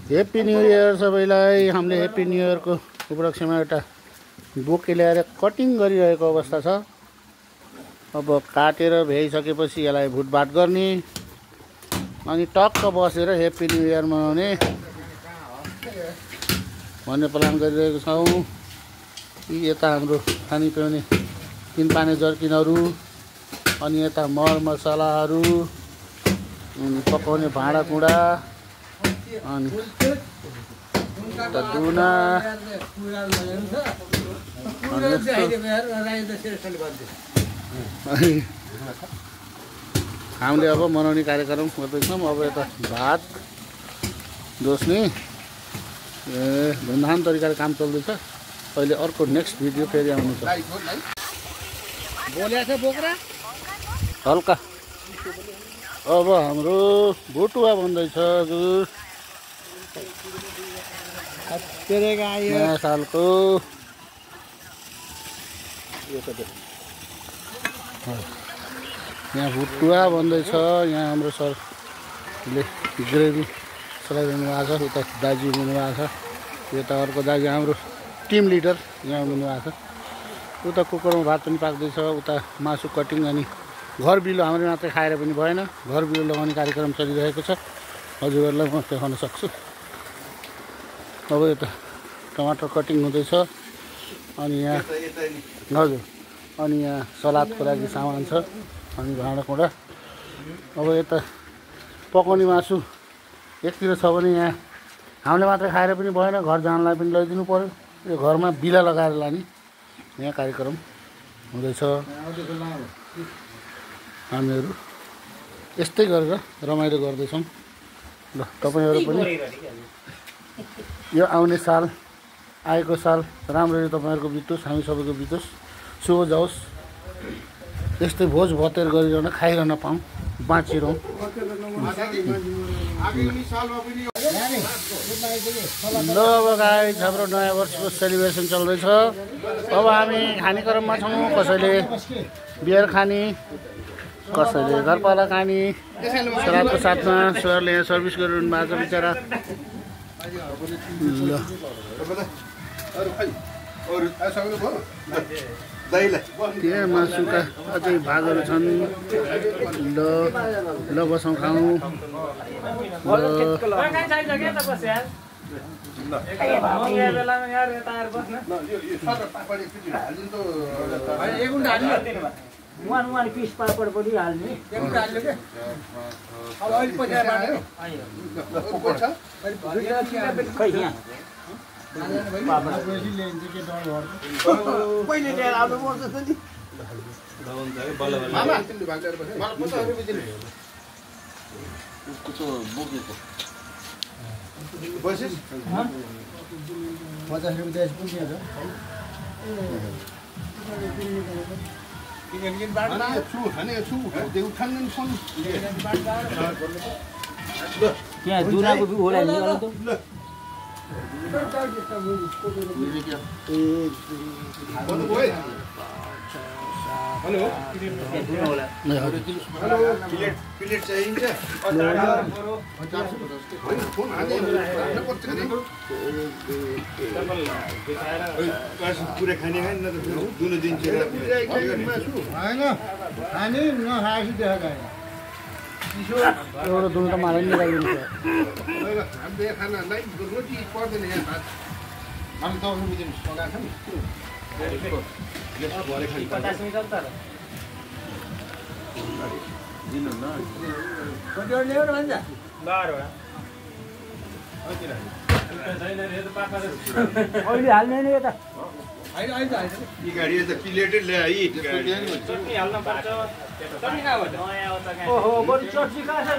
Happy new year सबैलाई। हामीले happy new इयरको उपलक्ष्यमा एउटा बोके ल्याएर कटिङ गरिरहेको अवस्था छ। अब काटेर भ्याइसकेपछि यसलाई भुटभाट गर्ने अनि टक्क बसेर हेप्पी न्यू इयर मनाउने भन्ने प्लान गरिरहेको छौँ। यता हाम्रो खाने पिउने किनपाने जर्किनहरू अनि यता मर मसलाहरू अनि पकाउने भाँडाकुँडा अनि दुना हामीले अब मनाउने कार्यक्रम गर्दैछौँ। अब यता भात दोस्ने धुमधाम तरिकाले काम चल्दैछ। अहिले अर्को नेक्स्ट भिडियो फेरि आउनु छ। हल्का अब हाम्रो भुटुवा बन्दैछ हजुर। नयाँ सालको यहाँ भुटुवा बन्दैछ। यहाँ हाम्रो सरले ग्रेभी चलाइरहनु भएको छ। उता दाजु हुनुभएको छ। यता अर्को दाजु हाम्रो टिम लिडर यहाँ हुनुभएको छ। उता कुकरमा भात पनि पाक्दैछ। उता मासु कटिङ अनि घर बिलो हामीले मात्रै खाएर पनि भएन, घर बिलो लगाउने कार्यक्रम चलिरहेको छ। हजुरहरूलाई म देखाउन सक्छु। अब यता टमाटर कटिङ हुँदैछ अनि यहाँ हजुर अनि यहाँ सलादको लागि सामान छ अनि भाँडाकुँडा। अब यता पकाउने मासु एकतिर छ भने यहाँ हामीले मात्रै खाएर पनि भएन, घर जानलाई पनि लैदिनु पऱ्यो। यो घरमा बिला लगाएर लाने यहाँ कार्यक्रम हुँदैछ। हामीहरू यस्तै गरेर रमाइलो गर्दैछौँ। ल तपाईँहरू पनि यो आउने साल आएको साल राम्ररी तपाईँहरूको बितोस्, हामी सबैको बितोस्, शुभ जाओस्। यस्तै भोज भतेर गरिरहन खाइरहन पाऊँ, बाँचिरहँ। ल अब गाइस हाम्रो नयाँ वर्षको सेलिब्रेसन चल्दैछ। अब हामी खाने क्रममा छौँ। कसैले बियर खाने, कसैले घरपाला खाने। सलादको साथमा सरले यहाँ सर्भिस गरिरहनु भएको छ बिचरा। ल त्यहाँ मासुका अझै भागहरू छन्। ल ल बसौँ खाउँ। पिस पापड पनि हाल्ने। क्या दुराको भी होला नि त हेलो प्लेट चाहिन्छ पुरै खाने खाने न त दुनो दिन्छ हैन खाने नखाएपछि देखा एउटा दुनो त मलाई नि लगाइदिनु छ। हामीले खानालाई रोटी पर्दैन यहाँ भात हामी त अरू बुझिनु पकाएको छ नि 50 मिटर त दिनु न कति ल्याउ न भन्छ 12 वटा अहिले हाल्ने नि यता अहिले यी गाडी त प्लेटै ल्याइ चटनी हाल्न पर्छ। चटनी कहाँ भयो ओहो बरु चटनी कहाँ छ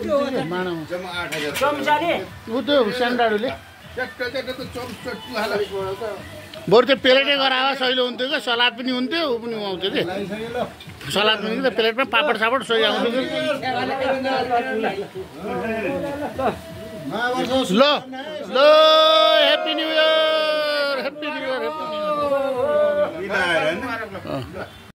त्यो मानौ जम्मा 8000 चम्चाले उ त्यो स्यान्डाडुले चट्टा त चट्नी हाल बरु त्यो प्लेटै गरावा सहिलो हुन्थ्यो क्या। सलाद पनि हुन्थ्यो, ऊ पनि आउँथ्यो कि सलाद पनि त प्लेटमा पापड सापड सोही आउँथ्यो कि। ल ल happy new year, happy new year, happy new year.